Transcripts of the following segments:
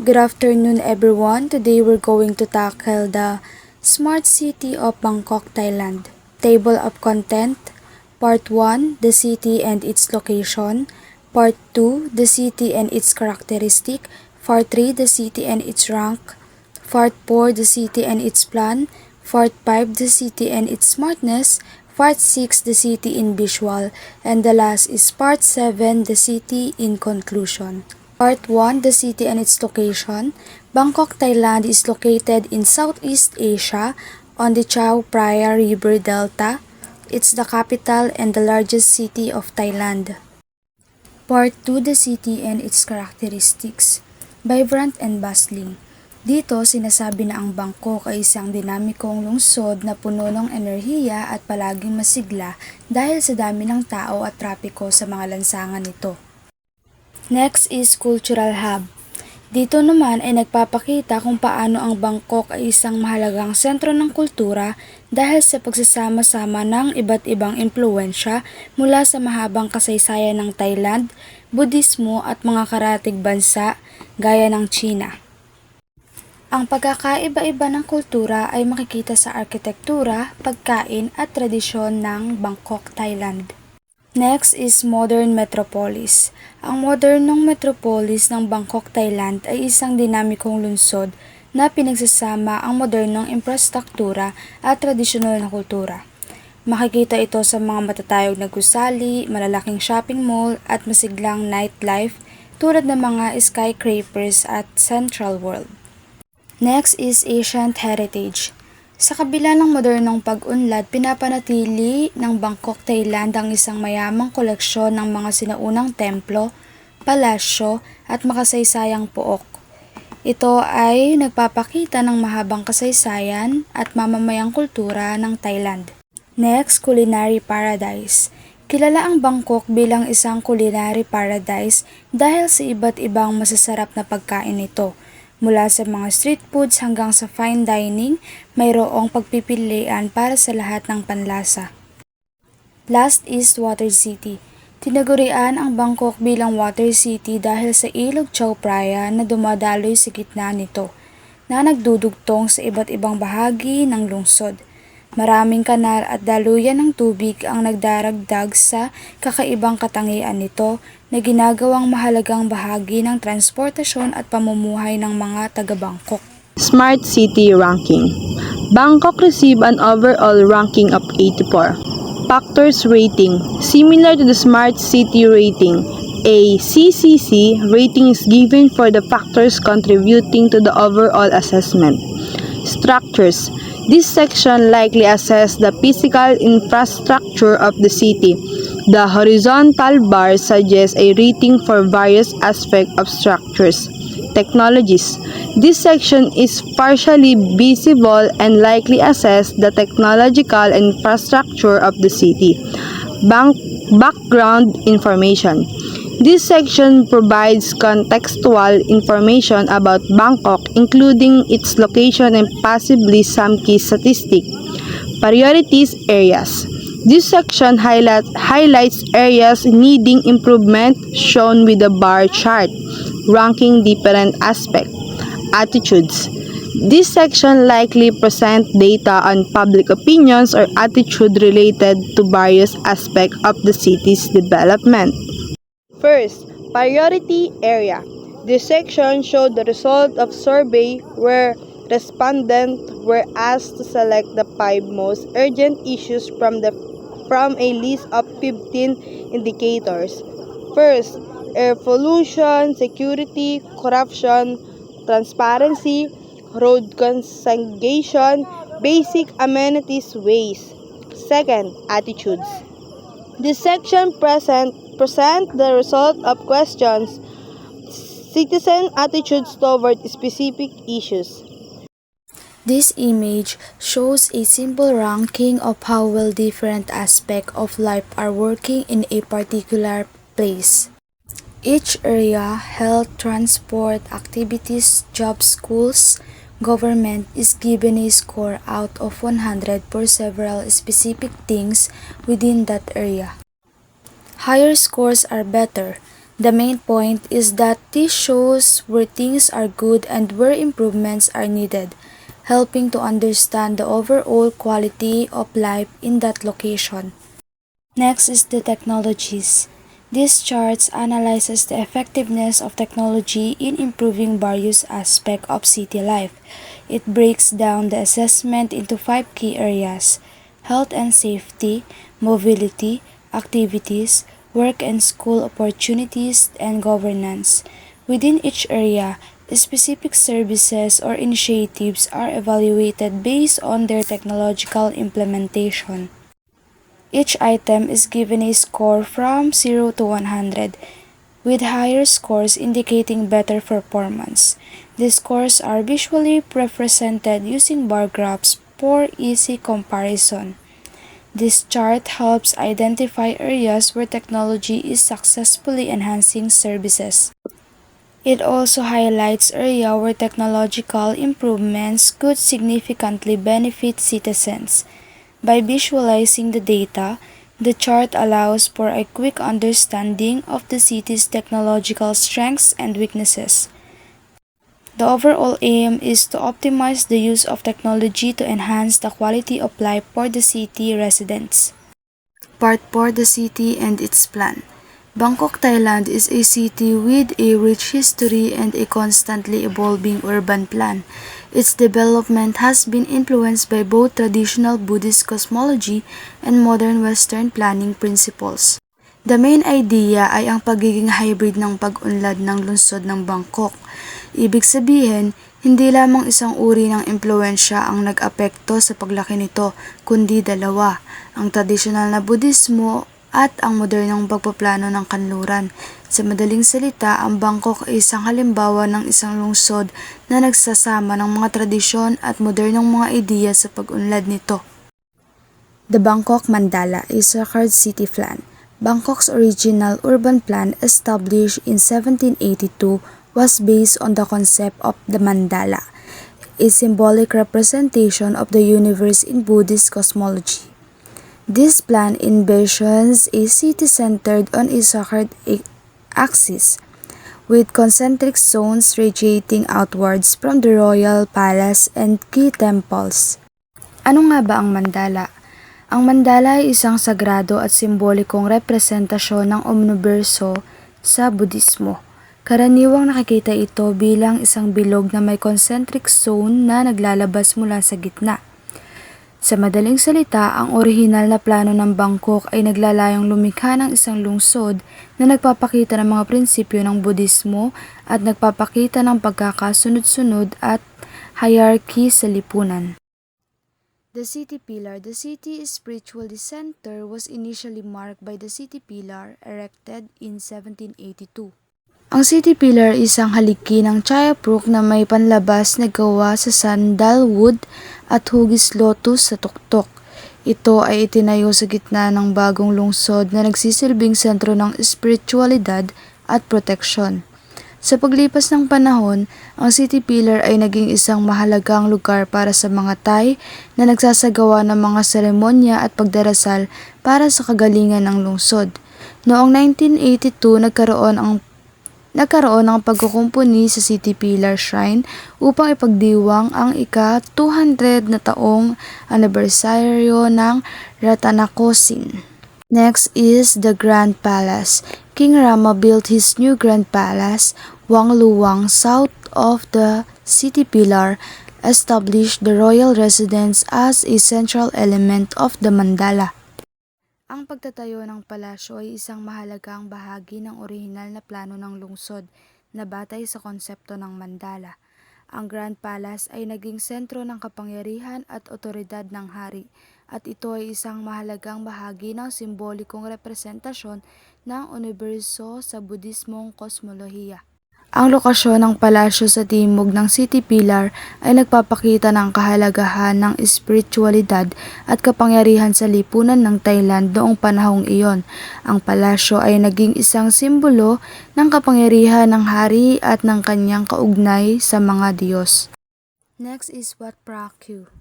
Good afternoon everyone. Today we're going to tackle the Smart City of Bangkok, Thailand. Table of Content. Part 1, the city and its location. Part 2, the city and its characteristic. Part 3, the city and its rank. Part 4, the city and its plan. Part 5, the city and its smartness. Part 6, the city in visual. And the last is Part 7, the city in conclusion. Part 1, the city and its location. Bangkok, Thailand is located in Southeast Asia on the Chao Phraya River Delta. It's the capital and the largest city of Thailand. Part 2, the city and its characteristics. Vibrant and bustling. Dito, sinasabi na ang Bangkok ay isang dinamikong lungsod na puno ng enerhiya at palaging masigla dahil sa dami ng tao at trapiko sa mga lansangan nito. Next is Cultural Hub. Dito naman ay nagpapakita kung paano ang Bangkok ay isang mahalagang sentro ng kultura dahil sa pagsasama-sama ng iba't ibang impluwensya mula sa mahabang kasaysayan ng Thailand, Budismo at mga karatig bansa gaya ng China. Ang pagkakaiba-iba ng kultura ay makikita sa arkitektura, pagkain at tradisyon ng Bangkok, Thailand. Next is Modern Metropolis. Ang modernong metropolis ng Bangkok, Thailand ay isang dinamikong lungsod na pinagsasama ang modernong infrastruktura at tradisyonal na kultura. Makikita ito sa mga matatayog na gusali, malalaking shopping mall at masiglang nightlife tulad ng mga skyscrapers at Central World. Next is Ancient Heritage. Sa kabila ng modernong pag-unlad, pinapanatili ng Bangkok, Thailand ang isang mayamang koleksyon ng mga sinaunang templo, palasyo at makasaysayang pook. Ito ay nagpapakita ng mahabang kasaysayan at mamamayang kultura ng Thailand. Next, Culinary Paradise. Kilala ang Bangkok bilang isang culinary paradise dahil sa iba't ibang masasarap na pagkain nito. Mula sa mga street foods hanggang sa fine dining, mayroong pagpipilian para sa lahat ng panlasa. Last is Water City. Tinagurian ang Bangkok bilang Water City dahil sa ilog Chao Phraya na dumadaloy sa gitna nito, na nagdudugtong sa iba't ibang bahagi ng lungsod. Maraming kanal at daluyan ng tubig ang nagdaragdag sa kakaibang katangian nito na ginagawang mahalagang bahagi ng transportasyon at pamumuhay ng mga taga-Bangkok. Smart City Ranking. Bangkok received an overall ranking of 84. Factors Rating. Similar to the Smart City Rating, a CCC rating is given for the factors contributing to the overall assessment. Structures. This section likely assesses the physical infrastructure of the city. The horizontal bar suggests a rating for various aspects of structures. Technologies. This section is partially visible and likely assesses the technological infrastructure of the city. Background information. This section provides contextual information about Bangkok, including its location and possibly some key statistics. Priorities areas. This section highlights areas needing improvement shown with the bar chart, ranking different aspects. Attitudes. This section likely presents data on public opinions or attitude related to various aspects of the city's development. First, priority area. This section showed the result of survey where respondents were asked to select the 5 most urgent issues from a list of 15 indicators. First, air pollution, security, corruption, transparency, road congestion, basic amenities waste. Second, attitudes. This section present the result of questions, citizen attitudes toward specific issues. This image shows a simple ranking of how well different aspects of life are working in a particular place. Each area, health, transport, activities, jobs, schools, government is given a score out of 100 for several specific things within that area. Higher scores are better. The main point is that this shows where things are good and where improvements are needed, helping to understand the overall quality of life in that location. Next is the technologies. These charts analyzes the effectiveness of technology in improving various aspects of city life. It breaks down the assessment into 5 key areas: health and safety, mobility, activities, work and school opportunities, and governance. Within each area, specific services or initiatives are evaluated based on their technological implementation. Each item is given a score from 0 to 100, with higher scores indicating better performance. These scores are visually represented using bar graphs for easy comparison. This chart helps identify areas where technology is successfully enhancing services. It also highlights areas where technological improvements could significantly benefit citizens. By visualizing the data, the chart allows for a quick understanding of the city's technological strengths and weaknesses. The overall aim is to optimize the use of technology to enhance the quality of life for the city residents. Part 4: The City and its Plan. Bangkok, Thailand is a city with a rich history and a constantly evolving urban plan. Its development has been influenced by both traditional Buddhist cosmology and modern Western planning principles. The main idea ay ang pagiging hybrid ng pag-unlad ng lungsod ng Bangkok. Ibig sabihin, hindi lamang isang uri ng impluensya ang nag-apekto sa paglaki nito, kundi dalawa, ang tradisyonal na Budismo at ang modernong pagpaplano ng kanluran. Sa madaling salita, ang Bangkok ay isang halimbawa ng isang lungsod na nagsasama ng mga tradisyon at modernong mga ideya sa pag-unlad nito. The Bangkok Mandala is a sacred city plan. Bangkok's original urban plan, established in 1782, was based on the concept of the mandala, a symbolic representation of the universe in Buddhist cosmology. This plan envisions a city centered on a sacred axis, with concentric zones radiating outwards from the royal palace and key temples. Ano nga ba ang mandala? Ang mandala ay isang sagrado at simbolikong representasyon ng universo sa Budismo. Karaniwang nakikita ito bilang isang bilog na may concentric zone na naglalabas mula sa gitna. Sa madaling salita, ang orihinal na plano ng Bangkok ay naglalayong lumikha ng isang lungsod na nagpapakita ng mga prinsipyo ng Budismo at nagpapakita ng pagkakasunod-sunod at hierarchy sa lipunan. The City Pillar. The city's spiritual center was initially marked by the City Pillar, erected in 1782. Ang City Pillar ay isang haligi ng chayapruk na may panlabas na gawa sa sandalwood at hugis lotus sa tuktok. Ito ay itinayo sa gitna ng bagong lungsod na nagsisilbing sentro ng espiritualidad at proteksyon. Sa paglipas ng panahon, ang City Pillar ay naging isang mahalagang lugar para sa mga Thai na nagsasagawa ng mga seremonya at pagdarasal para sa kagalingan ng lungsod. Noong 1982, nagkaroon ng pagkukumpuni sa City Pillar Shrine upang ipagdiwang ang ika-200 na taong anibersaryo ng Ratanakosin. Next is the Grand Palace. King Rama built his new Grand Palace, Wang Luwang, south of the City Pillar, established the royal residence as a central element of the mandala. Ang pagtatayo ng palasyo ay isang mahalagang bahagi ng orihinal na plano ng lungsod na batay sa konsepto ng mandala. Ang Grand Palace ay naging sentro ng kapangyarihan at otoridad ng hari, at ito ay isang mahalagang bahagi ng simbolikong representasyon ng universo sa Budismong kosmolohiya. Ang lokasyon ng palasyo sa timog ng City Pillar ay nagpapakita ng kahalagahan ng espiritualidad at kapangyarihan sa lipunan ng Thailand noong panahong iyon. Ang palasyo ay naging isang simbolo ng kapangyarihan ng hari at ng kanyang kaugnay sa mga Diyos. Next is Wat Phra Kew.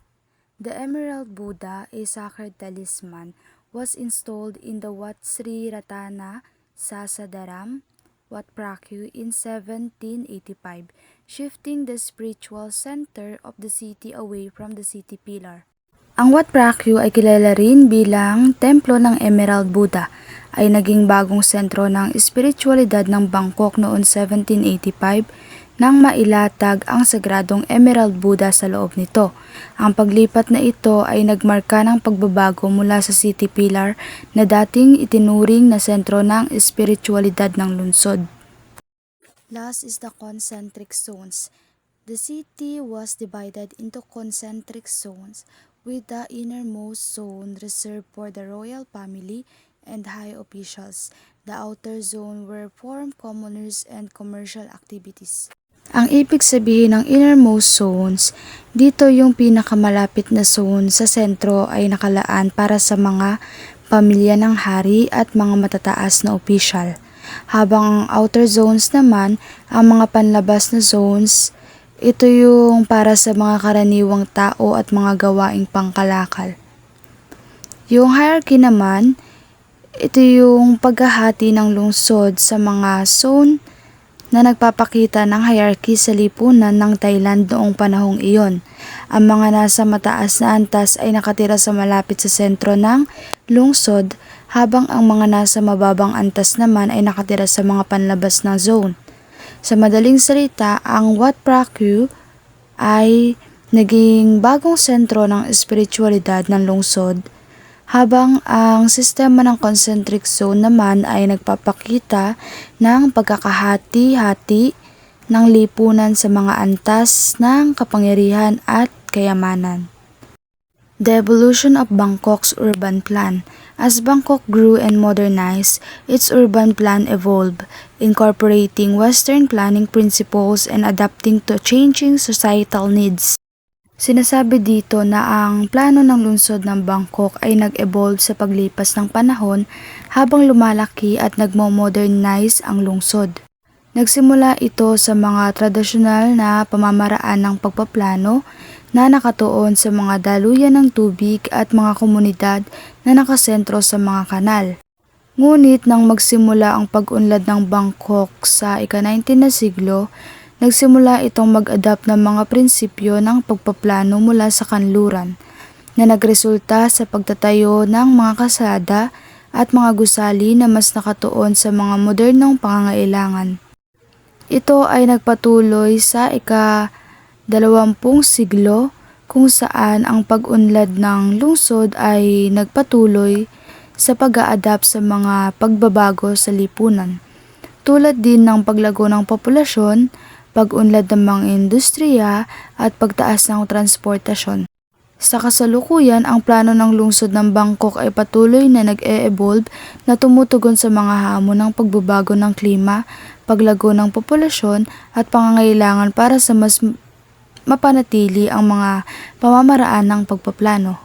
The Emerald Buddha, a sacred talisman, was installed in the Wat Sri Ratana Sasadaram Wat Pracu in 1785, shifting the spiritual center of the city away from the city pillar. Ang Wat Pracu ay kilala rin bilang Templo ng Emerald Buddha, ay naging bagong sentro ng espiritualidad ng Bangkok noon 1785 nang mailatag ang sagradong Emerald Buddha sa loob nito. Ang paglipat na ito ay nagmarka ng pagbabago mula sa city pillar na dating itinuring na sentro ng espiritualidad ng lungsod. Last is the concentric zones. The city was divided into concentric zones, with the innermost zone reserved for the royal family and high officials. The outer zone were for commoners and commercial activities. Ang ibig sabihin ng innermost zones, dito yung pinakamalapit na zone sa sentro ay nakalaan para sa mga pamilya ng hari at mga matataas na opisyal. Habang ang outer zones naman, ang mga panlabas na zones, ito yung para sa mga karaniwang tao at mga gawaing pangkalakal. Yung hierarchy naman, ito yung paghahati ng lungsod sa mga zone na nagpapakita ng hierarchy sa lipunan ng Thailand noong panahong iyon. Ang mga nasa mataas na antas ay nakatira sa malapit sa sentro ng lungsod, habang ang mga nasa mababang antas naman ay nakatira sa mga panlabas ng zone. Sa madaling salita, ang Wat Pracu ay naging bagong sentro ng espiritualidad ng lungsod, habang ang sistema ng concentric zone naman ay nagpapakita ng pagkakahati-hati ng lipunan sa mga antas ng kapangyarihan at kayamanan. The evolution of Bangkok's urban plan. As Bangkok grew and modernized, its urban plan evolved, incorporating Western planning principles and adapting to changing societal needs. Sinasabi dito na ang plano ng lungsod ng Bangkok ay nag-evolve sa paglipas ng panahon habang lumalaki at nagmo-modernize ang lungsod. Nagsimula ito sa mga tradisyonal na pamamaraan ng pagpaplano na nakatuon sa mga daluyan ng tubig at mga komunidad na nakasentro sa mga kanal. Ngunit nang magsimula ang pag-unlad ng Bangkok sa ika-19 na siglo, nagsimula itong mag-adapt ng mga prinsipyo ng pagpaplano mula sa kanluran na nagresulta sa pagtatayo ng mga kalsada at mga gusali na mas nakatuon sa mga modernong pangangailangan. Ito ay nagpatuloy sa ika-20 siglo kung saan ang pag-unlad ng lungsod ay nagpatuloy sa pag-a-adapt sa mga pagbabago sa lipunan, tulad din ng paglago ng populasyon, pag-unlad ng mga industriya at pagtaas ng transportasyon. Sa kasalukuyan, ang plano ng lungsod ng Bangkok ay patuloy na nag-e-evolve na tumutugon sa mga hamon ng pagbabago ng klima, paglago ng populasyon at pangangailangan para sa mas mapanatili ang mga pamamaraan ng pagpaplano.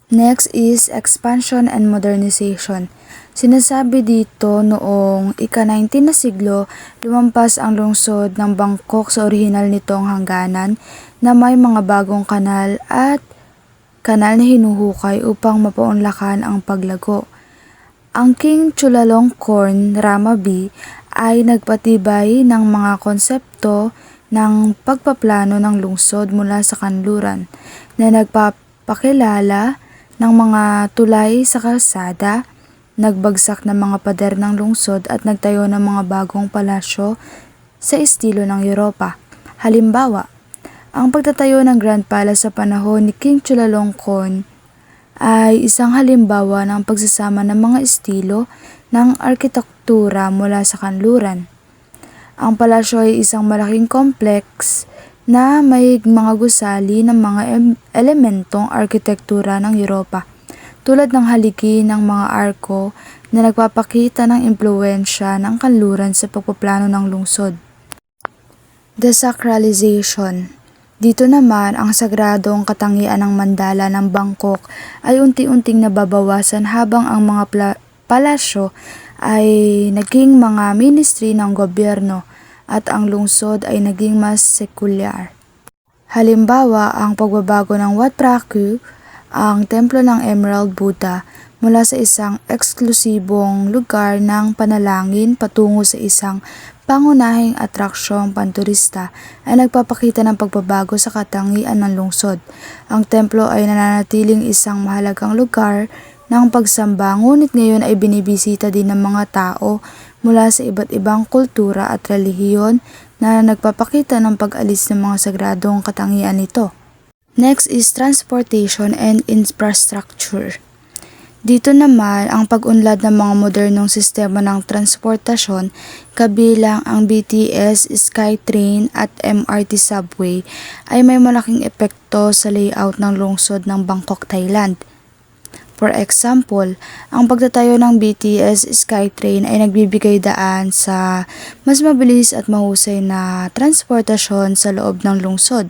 Next is expansion and modernization. Sinasabi dito noong ika-19 na siglo, lumampas ang lungsod ng Bangkok sa orihinal nitong hangganan na may mga bagong kanal at kanal na hinuhukay upang mapaunlakan ang paglago. Ang King Chulalongkorn Ramaby ay nagpatibay ng mga konsepto ng pagpaplano ng lungsod mula sa kanluran na nagpapakilala ng mga tulay sa kalsada, nagbagsak ng mga pader ng lungsod at nagtayo ng mga bagong palasyo sa estilo ng Europa. Halimbawa, ang pagtatayo ng Grand Palace sa panahon ni King Chulalongkorn ay isang halimbawa ng pagsasama ng mga estilo ng arkitektura mula sa kanluran. Ang palasyo ay isang malaking kompleks na may mga gusali ng mga elementong arkitektura ng Europa, tulad ng haligi ng mga arko na nagpapakita ng impluwensya ng kanluran sa pagpaplano ng lungsod. Desacralization. Dito naman, ang sagradong katangian ng mandala ng Bangkok ay unti-unting nababawasan habang ang mga palasyo ay naging mga ministry ng gobyerno at ang lungsod ay naging mas sekulyar. Halimbawa, ang pagbabago ng Wat Pracu, ang templo ng Emerald Buddha, mula sa isang eksklusibong lugar ng panalangin patungo sa isang pangunahing atraksyong panturista ay nagpapakita ng pagbabago sa katangian ng lungsod. Ang templo ay nananatiling isang mahalagang lugar ng pagsamba, ngunit ngayon ay binibisita din ng mga tao mula sa iba't ibang kultura at relihiyon na nagpapakita ng pag-alis ng mga sagradong katangian nito. Next is transportation and infrastructure. Dito naman ang pag-unlad ng mga modernong sistema ng transportasyon kabilang ang BTS, SkyTrain at MRT subway ay may malaking epekto sa layout ng lungsod ng Bangkok, Thailand. For example, ang pagtatayo ng BTS SkyTrain ay nagbibigay daan sa mas mabilis at mahusay na transportasyon sa loob ng lungsod.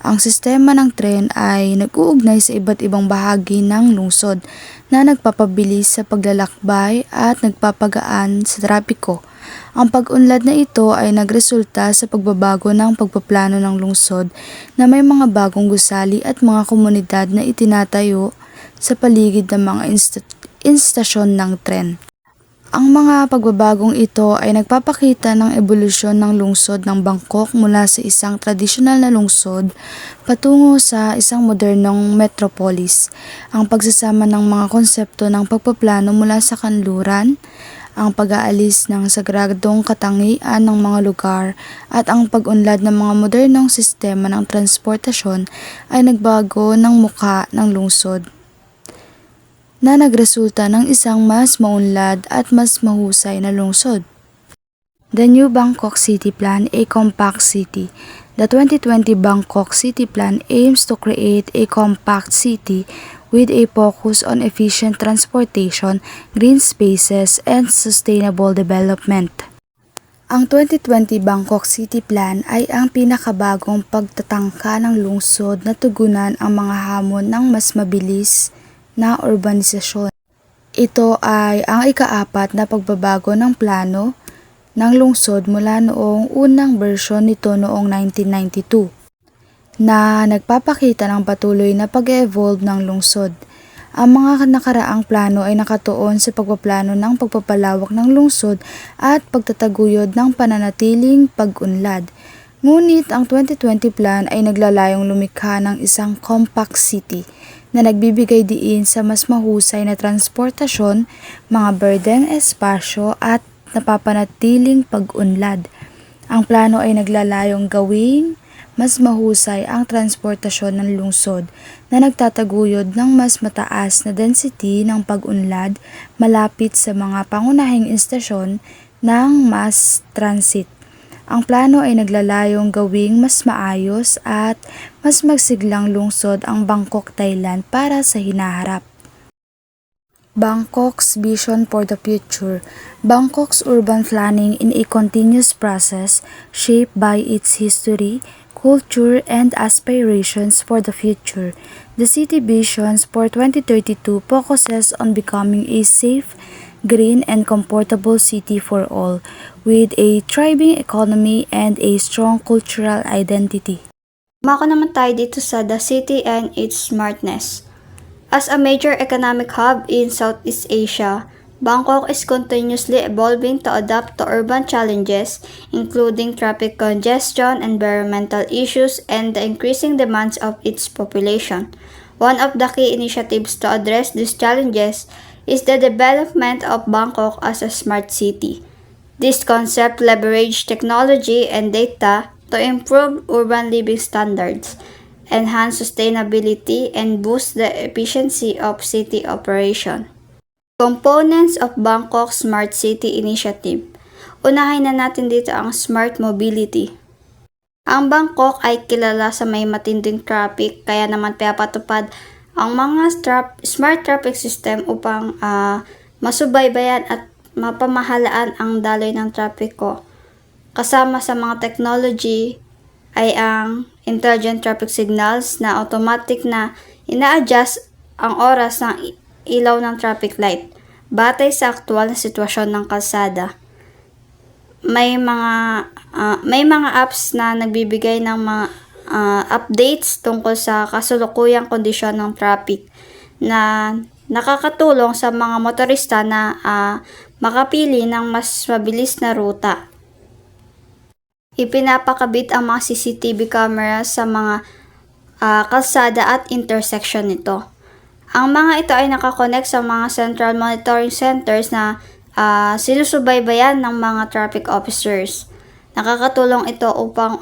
Ang sistema ng tren ay nag-uugnay sa iba't ibang bahagi ng lungsod na nagpapabilis sa paglalakbay at nagpapagaan sa trapiko. Ang pag-unlad na ito ay nagresulta sa pagbabago ng pagpaplano ng lungsod na may mga bagong gusali at mga komunidad na itinatayo sa paligid ng mga istasyon ng tren. Ang mga pagbabagong ito ay nagpapakita ng ebolusyon ng lungsod ng Bangkok mula sa isang tradisyonal na lungsod patungo sa isang modernong metropolis. Ang pagsasama ng mga konsepto ng pagpaplano mula sa kanluran, ang pag-aalis ng sagradong katangian ng mga lugar at ang pag-unlad ng mga modernong sistema ng transportasyon ay nagbago ng mukha ng lungsod na nagresulta ng isang mas maunlad at mas mahusay na lungsod. The new Bangkok City Plan, a compact city. The 2020 Bangkok City Plan aims to create a compact city with a focus on efficient transportation, green spaces, and sustainable development. Ang 2020 Bangkok City Plan ay ang pinakabagong pagtatangka ng lungsod na tugunan ang mga hamon ng mas mabilis na urbanisasyon. Ito ay ang ika-4 na pagbabago ng plano ng lungsod mula noong unang bersyon nito noong 1992 na nagpapakita ng patuloy na pag-evolve ng lungsod. Ang mga nakaraang plano ay nakatuon sa pagpaplano ng pagpapalawak ng lungsod at pagtataguyod ng pananatiling pag-unlad. Ngunit ang 2020 plan ay naglalayong lumikha ng isang compact city na nagbibigay diin sa mas mahusay na transportasyon, mga berdeng espasyo at napapanatiling pag-unlad. Ang plano ay naglalayong gawing mas mahusay ang transportasyon ng lungsod na nagtataguyod ng mas mataas na density ng pag-unlad malapit sa mga pangunahing istasyon ng mass transit. Ang plano ay naglalayong gawing mas maayos at mas magsiglang lungsod ang Bangkok, Thailand para sa hinaharap. Bangkok's vision for the future. Bangkok's urban planning in a continuous process shaped by its history, culture, and aspirations for the future. The city visions for 2032 focuses on becoming a safe, green, and comfortable city for all, with a thriving economy and a strong cultural identity. Mako naman tayo dito sa the city and its smartness. As a major economic hub in Southeast Asia, Bangkok is continuously evolving to adapt to urban challenges, including traffic congestion, environmental issues, and the increasing demands of its population. One of the key initiatives to address these challenges is the development of Bangkok as a smart city. This concept leverages technology and data to improve urban living standards, enhance sustainability, and boost the efficiency of city operation. Components of Bangkok's Smart City Initiative. Unahin na natin dito ang smart mobility. Ang Bangkok ay kilala sa may matinding traffic, kaya naman pinapatupad ang mga smart traffic system upang masubaybayan at mapamahalaan ang daloy ng trapiko. Kasama sa mga technology ay ang intelligent traffic signals na automatic na ina-adjust ang oras ng ilaw ng traffic light batay sa aktual na sitwasyon ng kalsada. May mga apps na nagbibigay ng mga updates tungkol sa kasulukuyang kondisyon ng traffic na nakakatulong sa mga motorista na makapili ng mas mabilis na ruta. Ipinapakabit ang mga CCTV camera sa mga kalsada at intersection nito. Ang mga ito ay nakakonect sa mga central monitoring centers na sinusubaybayan ng mga traffic officers. Nakakatulong ito upang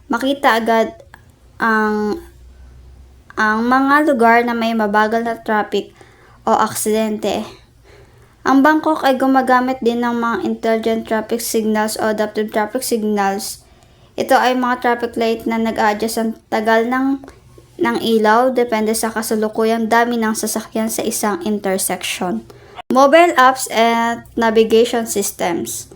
makita agad ang mga lugar na may mabagal na traffic o aksidente. Ang Bangkok ay gumagamit din ng mga intelligent traffic signals o adaptive traffic signals. Ito ay mga traffic light na nag-a-adjust ang tagal ng ilaw depende sa kasalukuyang dami ng sasakyan sa isang intersection. Mobile apps at navigation systems.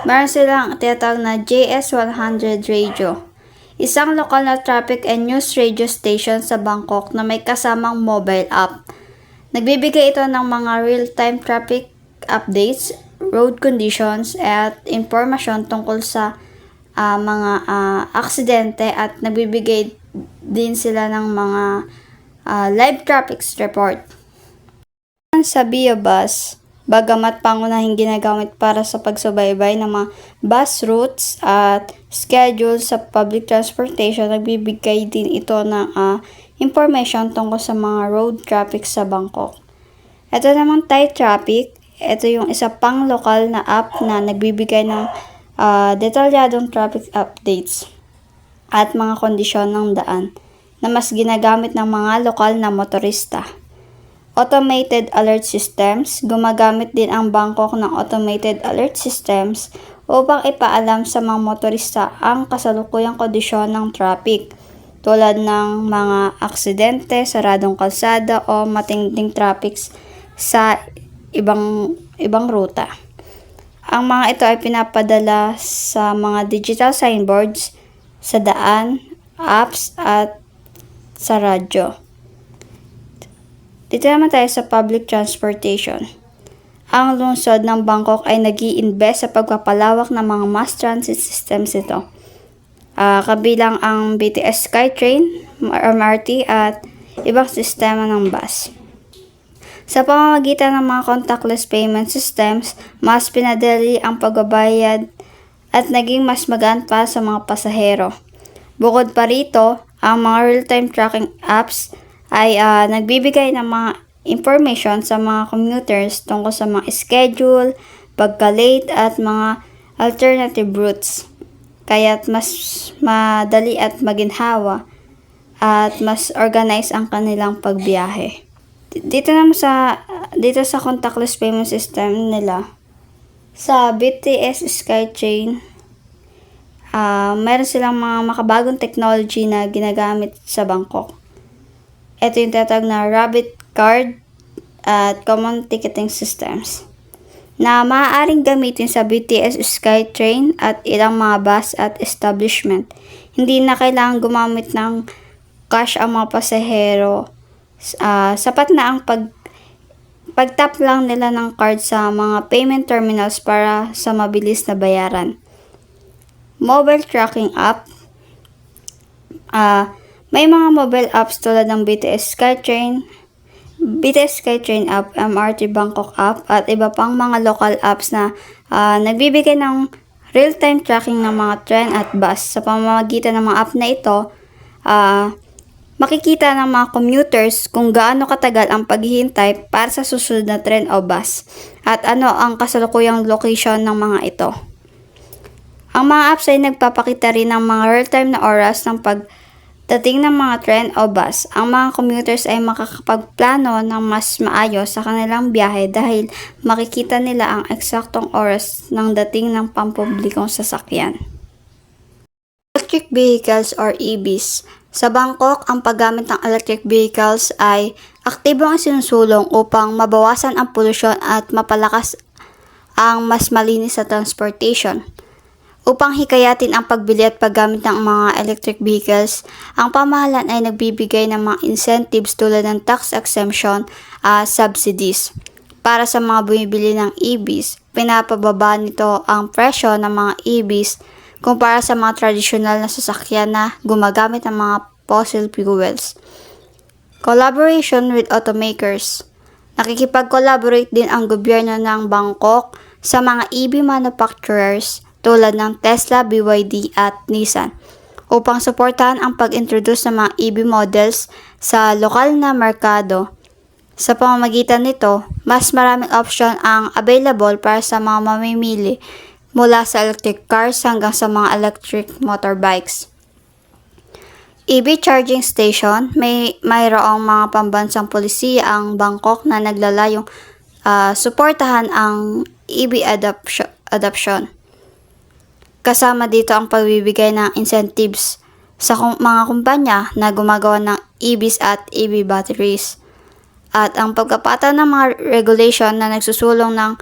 Meron silang tinatawag na JS100 radio. Isang lokal na traffic and news radio station sa Bangkok na may kasamang mobile app. Nagbibigay ito ng mga real-time traffic updates, road conditions, at impormasyon tungkol sa mga aksidente at nagbibigay din sila ng mga live traffic report. Sa BioBus, bagamat pangunahing ginagamit para sa pagsubaybay ng mga bus routes at schedule sa public transportation, nagbibigay din ito ng information tungkol sa mga road traffic sa Bangkok. Ito naman Thai Traffic. Ito yung isa pang lokal na app na nagbibigay ng detalyadong traffic updates at mga kondisyon ng daan na mas ginagamit ng mga lokal na motorista. Automated alert systems. Gumagamit din ang Bangkok ng automated alert systems upang ipaalam sa mga motorista ang kasalukuyang kondisyon ng traffic, tulad ng mga aksidente, saradong kalsada o matinding traffic sa ibang ruta. Ang mga ito ay pinapadala sa mga digital signboards, sa daan, apps at sa radyo. Dito naman tayo sa public transportation. Ang lungsod ng Bangkok ay nag-i-invest sa pagpapalawak ng mga mass transit systems ito. Kabilang ang BTS SkyTrain, MRT at ibang sistema ng bus. Sa pamamagitan ng mga contactless payment systems, mas pinadali ang pagbabayad at naging mas magaan pa sa mga pasahero. Bukod pa rito, ang mga real-time tracking apps ay nagbibigay ng mga information sa mga commuters tungkol sa mga schedule, pagka-late at mga alternative routes. Kaya't mas madali at maginhawa at mas organized ang kanilang pagbiyahe. Dito sa contactless payment system nila, sa BTS SkyTrain, meron silang mga makabagong technology na ginagamit sa Bangkok. Ito yung tinatawag na Rabbit Card at Common Ticketing Systems na maaaring gamitin sa BTS SkyTrain at ilang mga bus at establishment. Hindi na kailangan gumamit ng cash ang mga pasahero. Sapat na ang pag-tap lang nila ng card sa mga payment terminals para sa mabilis na bayaran. Mobile tracking app. May mga mobile apps tulad ng BTS SkyTrain app, MRT Bangkok app, at iba pang mga local apps na nagbibigay ng real-time tracking ng mga tren at bus. Sa pamamagitan ng mga app na ito, makikita ng mga commuters kung gaano katagal ang paghihintay para sa susunod na tren o bus at ano ang kasalukuyang location ng mga ito. Ang mga apps ay nagpapakita rin ng mga real-time na oras ng pagdating ng mga tren o bus. Ang mga commuters ay makakapagplano ng mas maayos sa kanilang biyahe dahil makikita nila ang eksaktong oras ng dating ng pampublikong sasakyan. Electric vehicles or EVs. Sa Bangkok, ang paggamit ng electric vehicles ay aktibong sinusulong upang mabawasan ang polusyon at mapalakas ang mas malinis sa transportation. Upang hikayatin ang pagbili at paggamit ng mga electric vehicles, ang pamahalaan ay nagbibigay ng mga incentives tulad ng tax exemption, subsidies. Para sa mga bumibili ng EVs, pinapababa nito ang presyo ng mga EVs kumpara sa mga tradisyonal na sasakyan na gumagamit ng mga fossil fuels. Collaboration with automakers. Nakikipag-collaborate din ang gobyerno ng Bangkok sa mga EV manufacturers tulad ng Tesla, BYD at Nissan upang suportahan ang pag-introduce ng mga EV models sa lokal na merkado. Sa pamamagitan nito, mas maraming option ang available para sa mga mamimili mula sa electric cars hanggang sa mga electric motorbikes. EV charging station, mayroong mga pambansang polisiya ang Bangkok na naglalayong suportahan ang EV adoption. Kasama dito ang pagbibigay ng incentives sa mga kumpanya na gumagawa ng EVs at EV batteries. At ang pagkapataw ng mga regulation na nagsusulong ng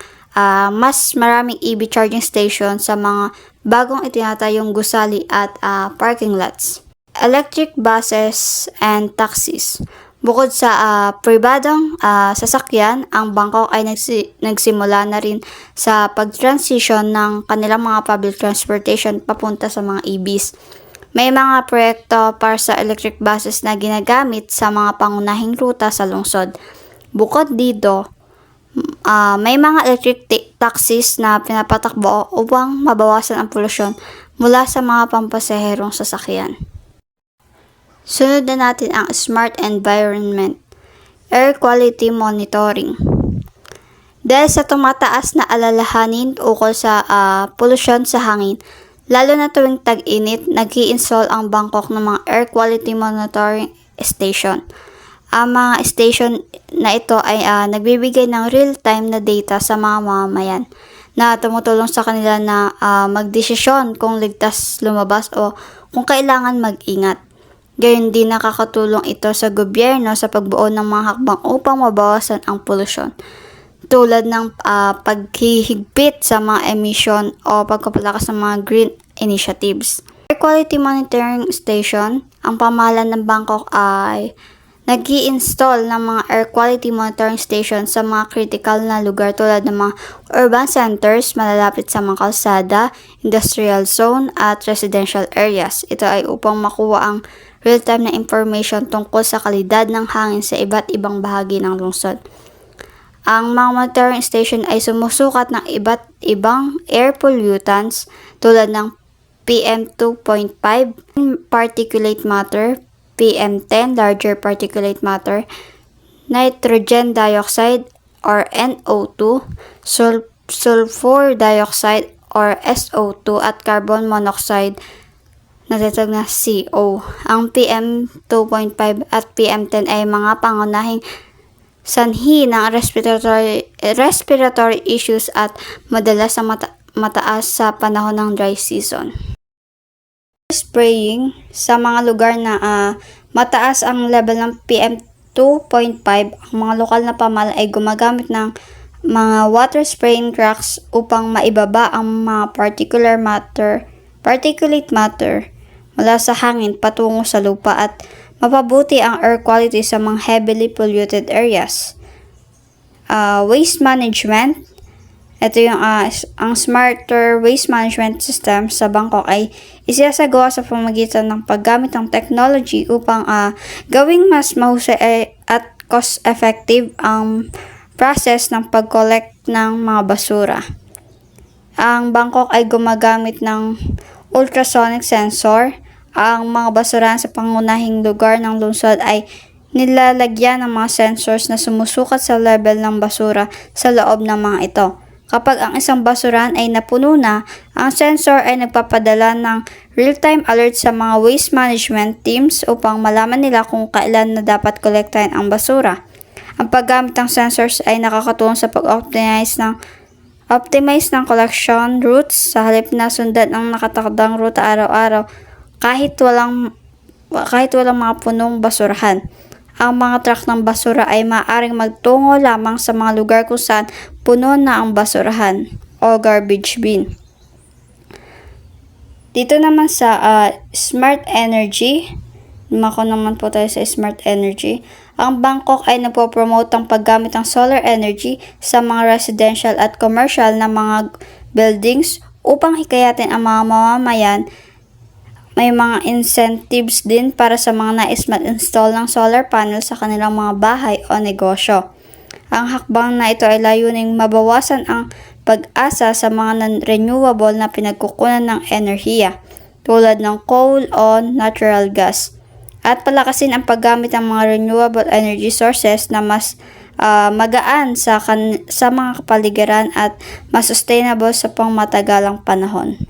mas maraming EV charging station sa mga bagong itinatayong gusali at parking lots. Electric buses and taxis. Bukod sa pribadong sasakyan, ang Bangkok ay nagsimula na rin sa pag-transition ng kanilang mga public transportation papunta sa mga EVs. May mga proyekto para sa electric buses na ginagamit sa mga pangunahing ruta sa lungsod. Bukod dito, may mga electric taxis na pinapatakbo upang mabawasan ang polusyon mula sa mga pampasaherong sasakyan. Sunod na natin ang Smart Environment, Air Quality Monitoring. Dahil sa tumataas na alalahanin ukol sa polusyon sa hangin, lalo na tuwing tag-init, nag-i-install ang Bangkok ng mga Air Quality Monitoring Station. Ang mga station na ito ay nagbibigay ng real-time na data sa mga mamamayan na tumutulong sa kanila na magdesisyon kung ligtas lumabas o kung kailangan mag-ingat. Gayon din nakakatulong ito sa gobyerno sa pagbuo ng mga hakbang upang mabawasan ang polusyon, tulad ng paghihigpit sa mga emission o pagpapalakas ng mga green initiatives. Air Quality Monitoring Station, ang pamahalaan ng Bangkok ay nag-i-install ng mga air quality monitoring station sa mga critical na lugar tulad ng mga urban centers malalapit sa mga kalsada, industrial zone at residential areas. Ito ay upang makuha ang real-time na information tungkol sa kalidad ng hangin sa iba't ibang bahagi ng lungsod. Ang mga monitoring station ay sumusukat ng iba't ibang air pollutants tulad ng PM2.5, particulate matter, PM10, larger particulate matter, nitrogen dioxide or NO2, sulfur dioxide or SO2 at carbon monoxide na tinatawag na CO. Ang PM2.5 at PM10 ay mga pangunahing sanhi ng respiratory issues at madalas na mataas sa panahon ng dry season. Spraying sa mga lugar na mataas ang level ng PM2.5, ang mga lokal na pamahalaan ay gumagamit ng mga water spraying trucks upang maibaba ang mga particulate matter mula sa hangin patungo sa lupa at mapabuti ang air quality sa mga heavily polluted areas. Waste management. Ito yung ang smarter waste management system sa Bangkok ay isasagawa sa pamamagitan ng paggamit ng technology upang gawing mas mahusay at cost-effective ang process ng pag-collect ng mga basura. Ang Bangkok ay gumagamit ng ultrasonic sensor. Ang mga basurahan sa pangunahing lugar ng lungsod ay nilalagyan ng mga sensors na sumusukat sa level ng basura sa loob ng mga ito. Kapag ang isang basurahan ay napuno na, ang sensor ay nagpapadala ng real-time alert sa mga waste management teams upang malaman nila kung kailan na dapat kolektahin ang basura. Ang paggamit ng sensors ay nakakatulong sa pag-optimize ng collection routes sa halip na sundan ang nakatakdang ruta araw-araw kahit walang mga punong basurahan. Ang mga truck ng basura ay maaaring magtungo lamang sa mga lugar kung saan puno na ang basurahan o garbage bin. Dito naman sa Smart Energy, mako naman po tayo sa Smart Energy. Ang Bangkok ay nagpo-promote ang paggamit ng solar energy sa mga residential at commercial na mga buildings upang hikayatin ang mga mamamayan. May mga incentives din para sa mga nais mag-install ng solar panel sa kanilang mga bahay o negosyo. Ang hakbang na ito ay layuning mabawasan ang pag-asa sa mga non-renewable na pinagkukunan ng enerhiya tulad ng coal o natural gas at palakasin ang paggamit ng mga renewable energy sources na mas magaan sa mga kapaligiran at mas sustainable sa pangmatagalang panahon.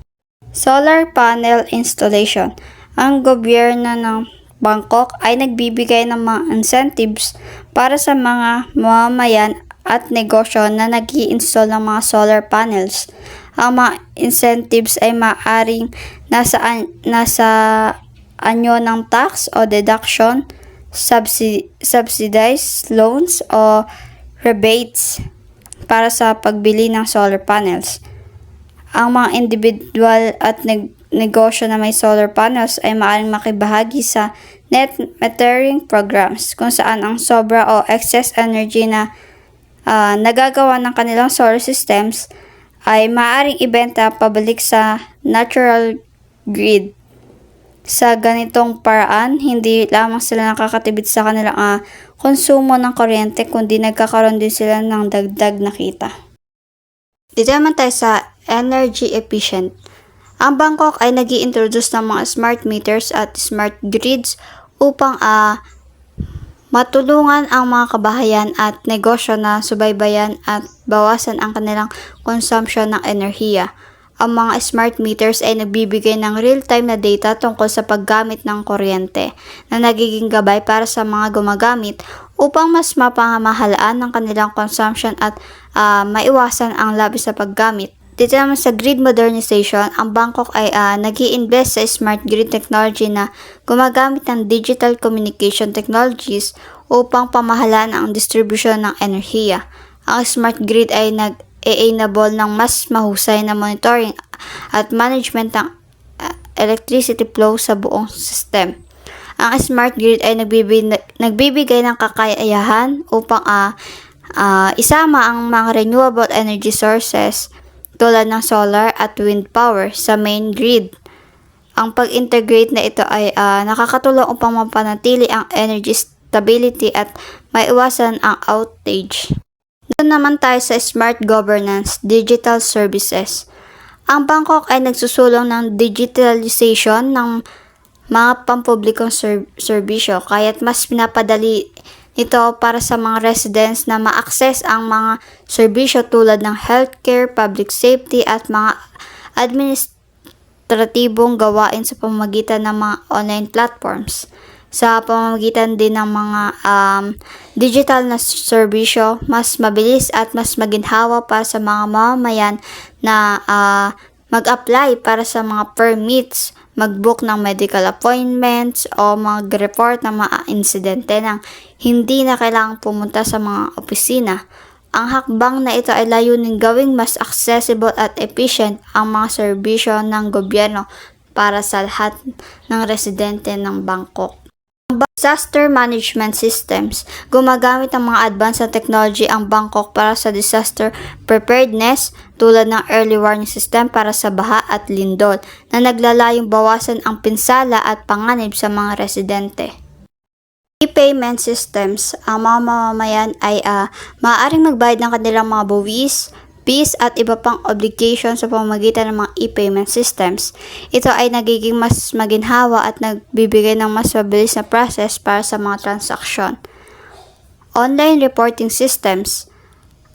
Solar panel installation. Ang gobyerno ng Bangkok ay nagbibigay ng mga incentives para sa mga mamamayan at negosyo na nag-i-install ng mga solar panels. Ang mga incentives ay maaaring nasa anyo ng tax o deduction, subsidized loans o rebates para sa pagbili ng solar panels. Ang mga individual at negosyo na may solar panels ay maaaring makibahagi sa net metering programs kung saan ang sobra o excess energy na nagagawa ng kanilang solar systems ay maaaring ibenta pabalik sa natural grid. Sa ganitong paraan, hindi lamang sila nakakatipid sa kanilang konsumo ng kuryente kundi nagkakaroon din sila ng dagdag na kita. Dito naman tayo sa energy efficient. Ang Bangkok ay nag-i-introduce ng mga smart meters at smart grids upang matulungan ang mga kabahayan at negosyo na subaybayan at bawasan ang kanilang consumption ng enerhiya. Ang mga smart meters ay nagbibigay ng real-time na data tungkol sa paggamit ng kuryente na nagiging gabay para sa mga gumagamit upang mas mapangamahalaan ng kanilang consumption at maiwasan ang labis na paggamit. Dito naman sa grid modernization, ang Bangkok ay nag-i-invest sa smart grid technology na gumagamit ng digital communication technologies upang pamahalaan ang distribution ng enerhiya. Ang smart grid ay nag-e-enable ng mas mahusay na monitoring at management ng electricity flow sa buong system. Ang smart grid ay nagbibigay ng kakayahan upang isama ang mga renewable energy sources tulad ng solar at wind power sa main grid. Ang pag-integrate na ito ay nakakatulong upang mapanatili ang energy stability at maiwasan ang outage. Doon naman tayo sa smart governance, digital services. Ang Bangkok ay nagsusulong ng digitalization ng mga pampublikong serbisyo kaya't mas pinapadali ito para sa mga residents na ma-access ang mga serbisyo tulad ng healthcare, public safety at mga administratibong gawain sa pamamagitan ng mga online platforms. Sa pamamagitan din ng mga digital na serbisyo, mas mabilis at mas maginhawa para sa mga mamamayan na mag-apply para sa mga permits, mag-book ng medical appointments o mag-report ng mga insidente ng hindi na kailangang pumunta sa mga opisina. Ang hakbang na ito ay layunin gawing mas accessible at efficient ang mga serbisyo ng gobyerno para sa lahat ng residente ng Bangkok. Disaster management systems. Gumagamit ng mga advanced na technology ang Bangkok para sa disaster preparedness tulad ng early warning system para sa baha at lindol na naglalayong bawasan ang pinsala at panganib sa mga residente. E-payment systems. Ang mga mamamayan ay maaaring magbayad ng kanilang mga buwis, fees at iba pang obligation sa pamamagitan ng mga e-payment systems. Ito ay nagiging mas maginhawa at nagbibigay ng mas mabilis na process para sa mga transaksyon. Online reporting systems.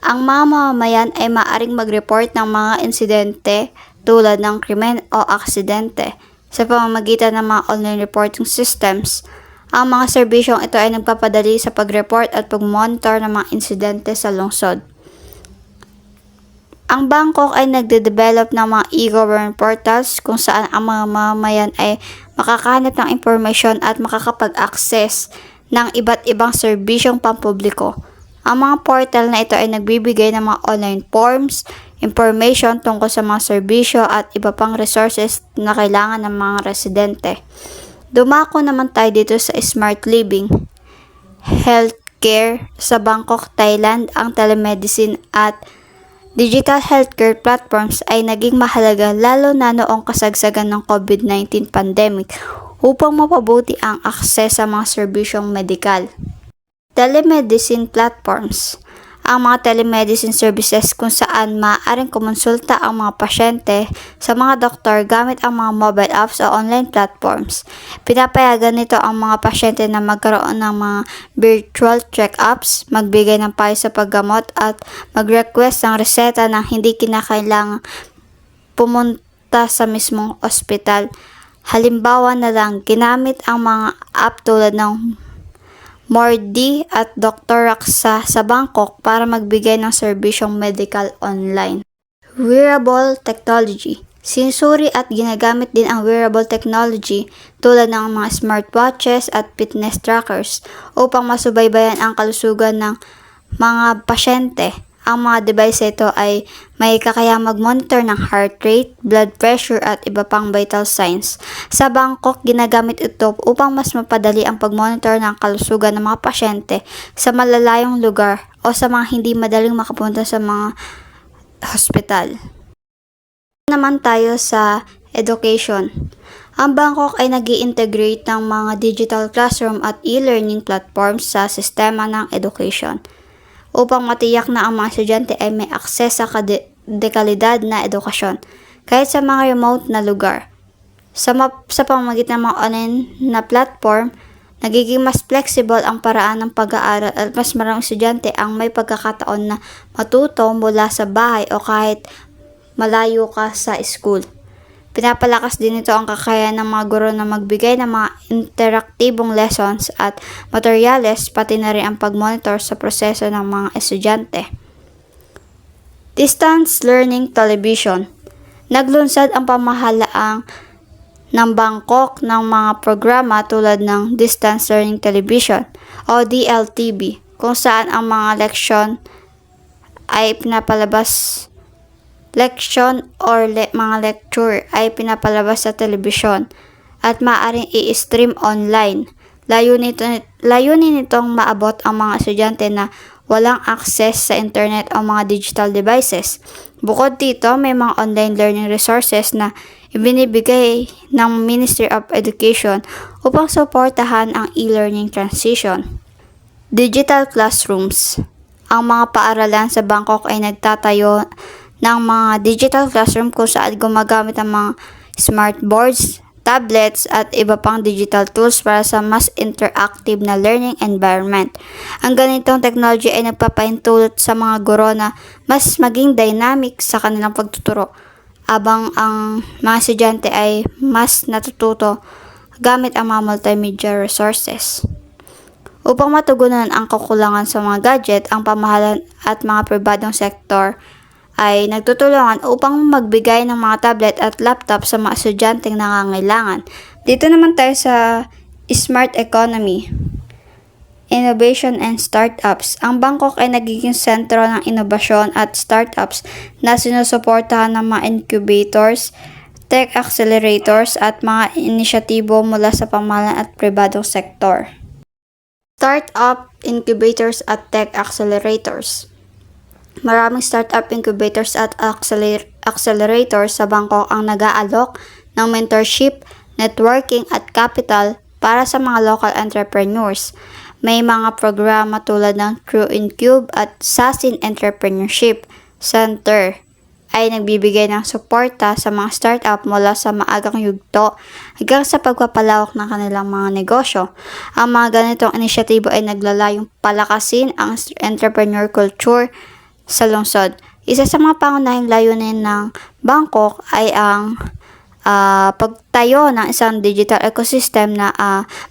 Ang mga mamamayan ay maaaring mag-report ng mga insidente tulad ng krimen o aksidente sa pamamagitan ng mga online reporting systems. Ang mga serbisyong ito ay nagpapadali sa pag-report at pag-monitor ng mga insidente sa lungsod. Ang Bangkok ay nagde-develop ng mga e-government portals kung saan ang mga mamamayan ay makakahanap ng impormasyon at makakapag-access ng iba't ibang serbisyong pampubliko. Ang mga portal na ito ay nagbibigay ng mga online forms, information tungkol sa mga serbisyo at iba pang resources na kailangan ng mga residente. Dumako naman tayo dito sa smart living, healthcare sa Bangkok, Thailand. Ang telemedicine at digital healthcare platforms ay naging mahalaga lalo na noong kasagsagan ng COVID-19 pandemic upang mapabuti ang akses sa mga serbisyong medikal. Telemedicine platforms. ang mga telemedicine services kung saan maaaring kumonsulta ang mga pasyente sa mga doktor gamit ang mga mobile apps o online platforms. Pinapayagan nito ang mga pasyente na magkaroon ng mga virtual check-ups, magbigay ng payo sa paggamot at mag-request ng reseta nang hindi kinakailangang pumunta sa mismong ospital. Halimbawa na lang, ginamit ang mga app tulad ng Mordi at Dr. Raksa sa Bangkok para magbigay ng serbisyong medical online. Wearable technology. Sinusuri at ginagamit din ang wearable technology tulad ng mga smartwatches at fitness trackers upang masubaybayan ang kalusugan ng mga pasyente. Ang mga device ito ay may kakayahang mag-monitor ng heart rate, blood pressure at iba pang vital signs. Sa Bangkok, ginagamit ito upang mas mapadali ang pag-monitor ng kalusugan ng mga pasyente sa malalayong lugar o sa mga hindi madaling makapunta sa mga hospital. Naman tayo sa education. Ang Bangkok ay nag-i-integrate ng mga digital classroom at e-learning platforms sa sistema ng education upang matiyak na ang mga estudyante ay may akses sa dekalidad na edukasyon kahit sa mga remote na lugar. Sa pamamagitan ng mga online na platform, nagiging mas flexible ang paraan ng pag-aaral at mas maraming estudyante ang may pagkakataon na matuto mula sa bahay o kahit malayo ka sa school. Pinapalakas din ito ang kakayahan ng mga guro na magbigay ng mga interaktibong lessons at materyales pati na rin ang pag-monitor sa proseso ng mga estudyante. Distance Learning Television. Naglunsad ang pamahalaang ng Bangkok ng mga programa tulad ng Distance Learning Television o DLTV kung saan ang mga leksyon ay pinapalabas mga lecture ay pinapalabas sa telebisyon at maaaring i-stream online. Layunin nitong maabot ang mga estudyante na walang access sa internet o mga digital devices. Bukod dito, may mga online learning resources na ibinibigay ng Ministry of Education upang suportahan ang e-learning transition. Digital classrooms. Ang mga paaralan sa Bangkok ay nagtatayo ng mga digital classroom kung saan gumagamit ang mga smart boards, tablets at iba pang digital tools para sa mas interactive na learning environment. Ang ganitong technology ay nagpapaintulot sa mga guro na mas maging dynamic sa kanilang pagtuturo, abang ang mga estudyante ay mas natututo gamit ang mga multimedia resources. Upang matugunan ang kakulangan sa mga gadget, ang pamahalaan at mga pribadong sektor ay nagtutulungan upang magbigay ng mga tablet at laptop sa mga estudyanteng nangangailangan. Dito naman tayo sa Smart Economy, Innovation and Startups. Ang Bangkok ay nagiging sentro ng inobasyon at startups na sinusuportahan ng mga incubators, tech accelerators at mga inisyatibo mula sa pamahalaan at pribadong sektor. Startup incubators at tech accelerators. Maraming startup incubators at accelerators sa Bangkok ang nag-aalok ng mentorship, networking at capital para sa mga local entrepreneurs. May mga programa tulad ng Crew Incube at Sasin Entrepreneurship Center ay nagbibigay ng suporta sa mga startup mula sa maagang yugto hanggang sa pagpapalawak ng kanilang mga negosyo. Ang mga ganitong inisyatibo ay naglalayong palakasin ang entrepreneur culture sa lungsod. Isa sa mga pangunahing layunin ng Bangkok ay ang pagtayo ng isang digital ecosystem na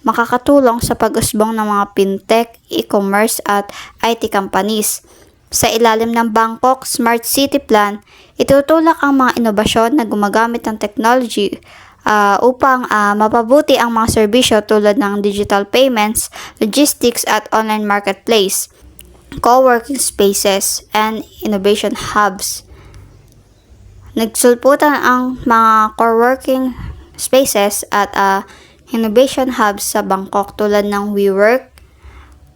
makakatulong sa pag-usbong ng mga fintech, e-commerce at IT companies. Sa ilalim ng Bangkok Smart City Plan, itutulak ang mga inobasyon na gumagamit ng technology upang mapabuti ang mga serbisyo tulad ng digital payments, logistics at online marketplace, co-working spaces, and innovation hubs. Nagsulputan ang mga co-working spaces at innovation hubs sa Bangkok tulad ng WeWork,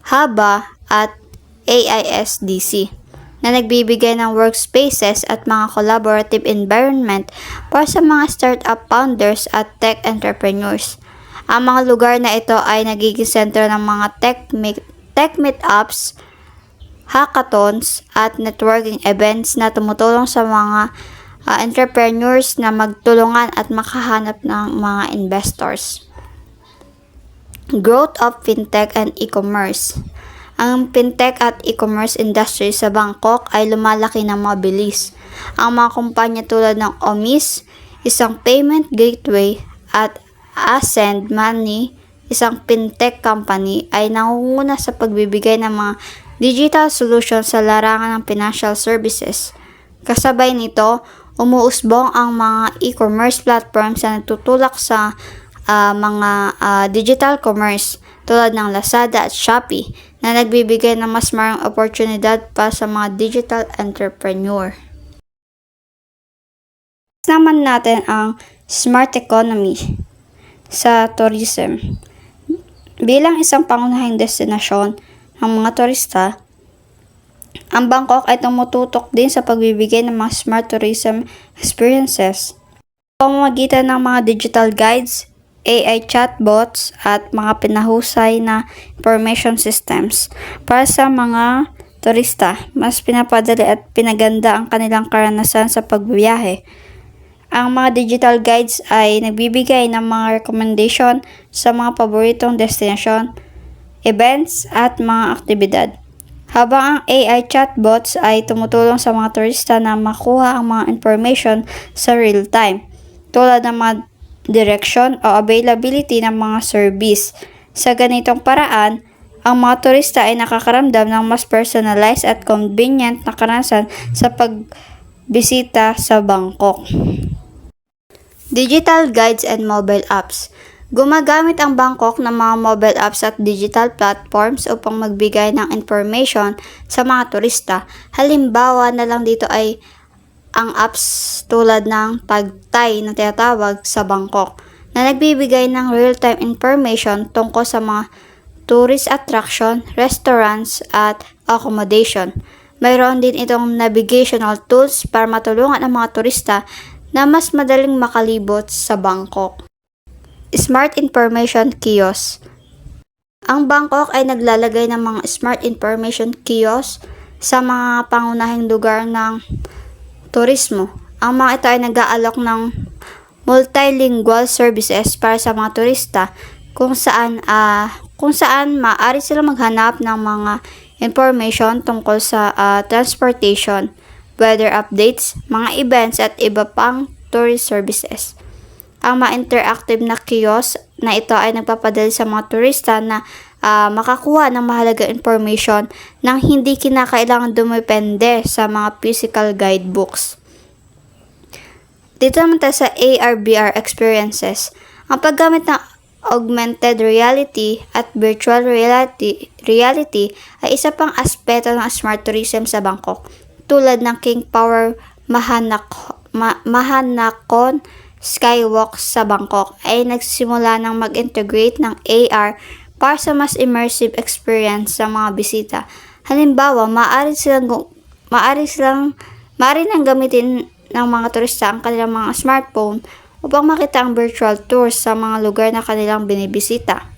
Haba at AISDC na nagbibigay ng workspaces at mga collaborative environment para sa mga startup founders at tech entrepreneurs. Ang mga lugar na ito ay nagiging sentro ng mga tech meetups, hackathons at networking events na tumutulong sa mga entrepreneurs na magtulungan at makahanap ng mga investors. Growth of fintech and e-commerce. Ang fintech at e-commerce industry sa Bangkok ay lumalaki ng mabilis. Ang mga kumpanya tulad ng Omis, isang payment gateway, at Ascend Money, isang fintech company, ay nangunguna sa pagbibigay ng mga digital solutions sa larangan ng financial services. Kasabay nito, umuusbong ang mga e-commerce platforms na nagtutulak sa mga digital commerce tulad ng Lazada at Shopee na nagbibigay ng mas maraming oportunidad pa sa mga digital entrepreneur. Naman natin ang smart economy sa tourism. Bilang isang pangunahing destinasyon ng mga turista, ang Bangkok ay tumututok din sa pagbibigay ng mga smart tourism experiences. Pamamagitan ng mga digital guides, AI chatbots at mga pinahusay na information systems para sa mga turista, mas pinapadali at pinaganda ang kanilang karanasan sa pagbiyahe. Ang mga digital guides ay nagbibigay ng mga recommendation sa mga paboritong destinasyon, events at mga aktibidad. Habang ang AI chatbots ay tumutulong sa mga turista na makuha ang mga information sa real time, tulad ng mga direction o availability ng mga service. Sa ganitong paraan, ang mga turista ay nakakaramdam ng mas personalized at convenient na karanasan sa pagbisita sa Bangkok. Digital guides and mobile apps. Gumagamit ang Bangkok ng mga mobile apps at digital platforms upang magbigay ng information sa mga turista. Halimbawa na lang dito ay ang apps tulad ng Pagtay na tinatawag sa Bangkok na nagbibigay ng real-time information tungkol sa mga tourist attraction, restaurants at accommodation. Mayroon din itong navigational tools para matulungan ang mga turista na mas madaling makalibot sa Bangkok. Smart Information Kiosk. Ang Bangkok ay naglalagay ng mga Smart Information Kiosk sa mga pangunahing lugar ng turismo. Ang mga ito ay nag-aalok ng multilingual services para sa mga turista kung saan maaari silang maghanap ng mga information tungkol sa transportation, weather updates, mga events at iba pang tourist services. Ang mga interactive na kiosk na ito ay nagpapadali sa mga turista na makakuha ng mahalagang information nang hindi kinakailangan dumepende sa mga physical guidebooks. Dito naman tayo sa AR/VR experiences. Ang paggamit ng augmented reality at virtual reality ay isa pang aspeto ng smart tourism sa Bangkok, tulad ng King Power Mahanakon Skywalk sa Bangkok ay nagsimula ng mag-integrate ng AR para sa mas immersive experience sa mga bisita. Halimbawa, maaari nang gamitin ng mga turista ang kanilang mga smartphone upang makita ang virtual tours sa mga lugar na kanilang binibisita.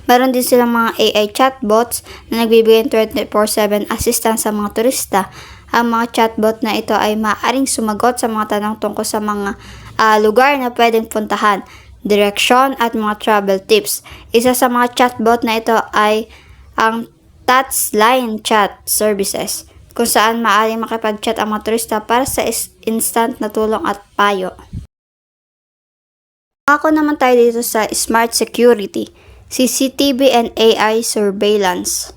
Meron din silang mga AI chatbots na nagbibigay 24/7 assistance sa mga turista. Ang mga chatbot na ito ay maaaring sumagot sa mga tanong tungkol sa mga lugar na pwedeng puntahan, direksyon at mga travel tips. Isa sa mga chatbot na ito ay ang Touchline Chat Services, kung saan maaaring makipag-chat ang mga turista para sa instant na tulong at payo. Ako naman tayo dito sa Smart Security, CCTV and AI Surveillance.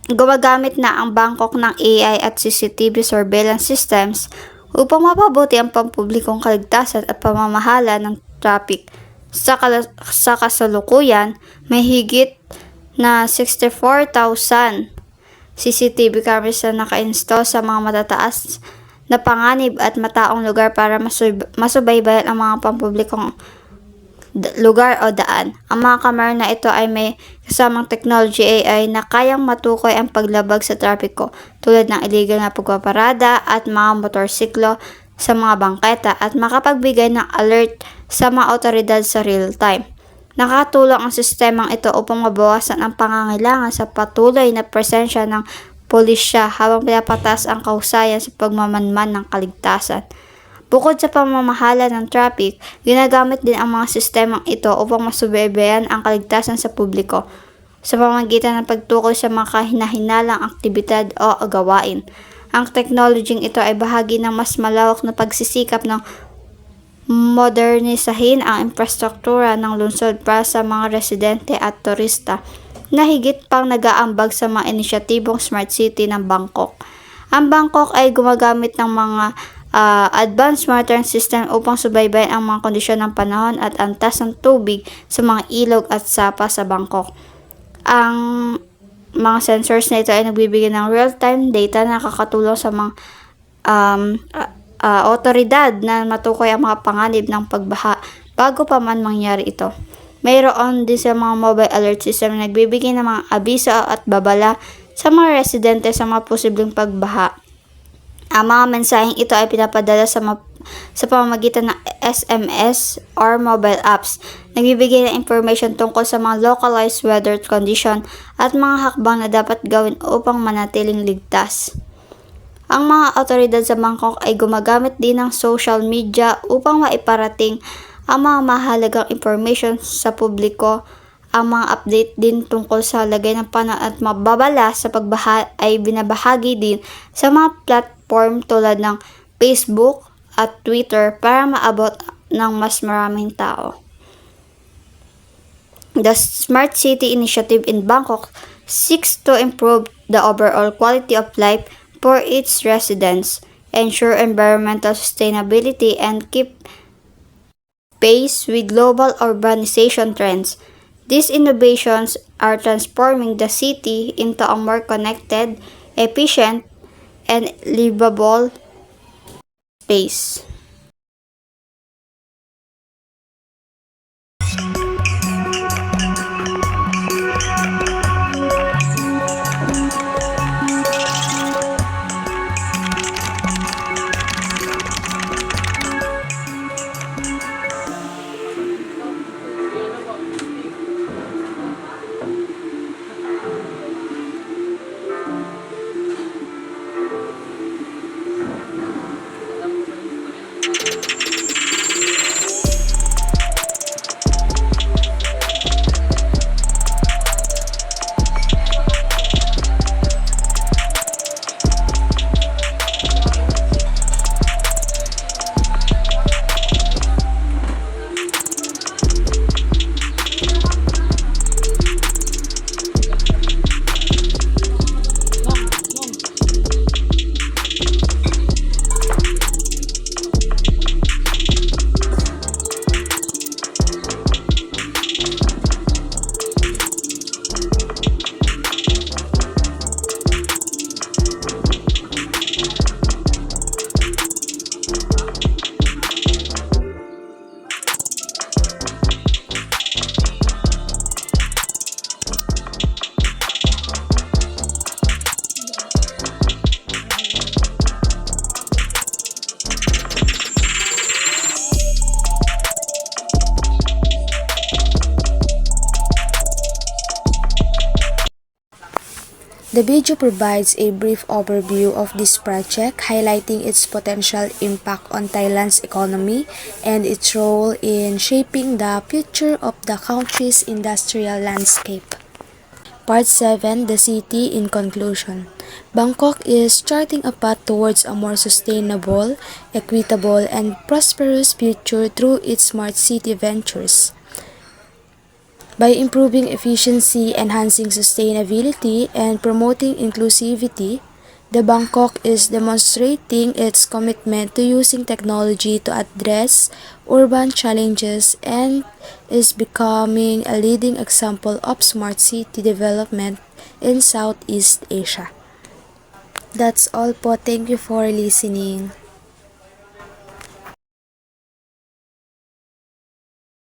Gumagamit na ang Bangkok ng AI at CCTV surveillance systems upang mapabuti ang pampublikong kaligtasan at pamamahala ng traffic. Sa kasalukuyan, may higit na 64,000 CCTV cameras na naka-install sa mga matataas na panganib at mataong lugar para masubaybayan ang mga pampublikong lugar o daan. Ang mga kamera na ito ay may kasamang technology AI na kayang matukoy ang paglabag sa trapiko tulad ng illegal na pagpaparada at mga motorsiklo sa mga bangketa at makapagbigay ng alert sa mga otoridad sa real time. Nakatulong ang sistemang ito upang mabawasan ang pangangailangan sa patuloy na presensya ng pulisya habang pinapataas ang kahusayan sa pagmamanman ng kaligtasan. Bukod sa pamamahala ng traffic, ginagamit din ang mga sistemang ito upang masubaybayan ang kaligtasan sa publiko sa pamamagitan ng pagtukoy sa mga kahinahinalang aktibidad o gawain. Ang teknolohing ito ay bahagi ng mas malawak na pagsisikap ng modernisahin ang infrastruktura ng lungsod para sa mga residente at turista na higit pang nag-aambag sa mga inisyatibong Smart City ng Bangkok. Ang Bangkok ay gumagamit ng mga advanced monitoring system upang subaybayan ang mga kondisyon ng panahon at antas ng tubig sa mga ilog at sapa sa Bangkok. Ang mga sensors na ito ay nagbibigay ng real-time data na nakakatulong sa mga otoridad na matukoy ang mga panganib ng pagbaha bago pa man mangyari ito. Mayroon din sa mga mobile alert system na nagbibigay ng mga abiso at babala sa mga residente sa mga posibleng pagbaha. Ang mga mensaheng ito ay pinapadala sa pamamagitan ng SMS or mobile apps. Nagbibigay ng information tungkol sa mga localized weather condition at mga hakbang na dapat gawin upang manatiling ligtas. Ang mga otoridad sa Bangkok ay gumagamit din ng social media upang maiparating ang mga mahalagang information sa publiko. Ang mga update din tungkol sa lagay ng panahon at mababala sa pagbaha ay binabahagi din sa mga platform tulad ng Facebook at Twitter para maabot ng mas maraming tao. The Smart City Initiative in Bangkok seeks to improve the overall quality of life for its residents, ensure environmental sustainability, and keep pace with global urbanization trends. These innovations are transforming the city into a more connected, efficient, and livable space. The video provides a brief overview of this project, highlighting its potential impact on Thailand's economy and its role in shaping the future of the country's industrial landscape. Part 7, The City in Conclusion. Bangkok is charting a path towards a more sustainable, equitable, and prosperous future through its smart city ventures. By improving efficiency, enhancing sustainability, and promoting inclusivity, the Bangkok is demonstrating its commitment to using technology to address urban challenges and is becoming a leading example of smart city development in Southeast Asia. That's all po. Thank you for listening.